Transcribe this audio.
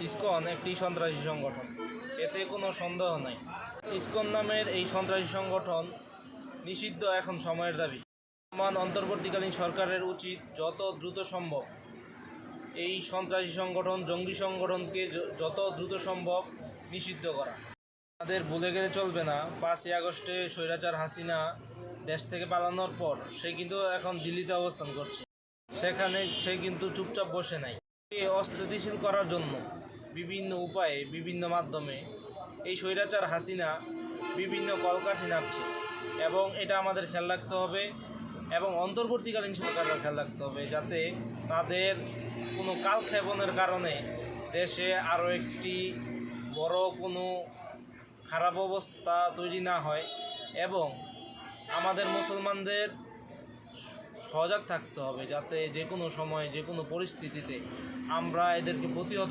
ISKCON একটি সন্ত্রাসী সংগঠন, এতে কোনো সন্দেহ নাই। ইসকন নামের এই সন্ত্রাসী সংগঠন নিষিদ্ধ এখন সময়ের দাবি। বর্তমান অন্তর্বর্তীকালীন সরকারের উচিত যত দ্রুত সম্ভব এই সন্ত্রাসী সংগঠন, জঙ্গি সংগঠনকে যত দ্রুত সম্ভব নিষিদ্ধ করা। আমাদের ভুলে গেলে চলবে না, 5ই আগস্টে স্বৈরাচার হাসিনা দেশ থেকে পালানোর পর সে কিন্তু এখন দিল্লিতে অবস্থান করছে। সেখানে সে কিন্তু চুপচাপ বসে নাই। অস্থিতিশীল করার জন্য বিভিন্ন উপায়ে, বিভিন্ন মাধ্যমে এই স্বৈরাচার হাসিনা বিভিন্ন কলকাঠি নাড়ছে, এবং এটা আমাদের খেয়াল রাখতে হবে এবং অন্তর্বর্তীকালীন সরকারের খেয়াল রাখতে হবে, যাতে তাদের কোনো কালক্ষেপণের কারণে দেশে আরও একটি বড় কোনো খারাপ অবস্থা তৈরি না হয়। এবং আমাদের মুসলমানদের সজাগ থাকতে হবে, যাতে যে কোনো সময়, যে কোনো পরিস্থিতিতে আমরা এদেরকে প্রতিহত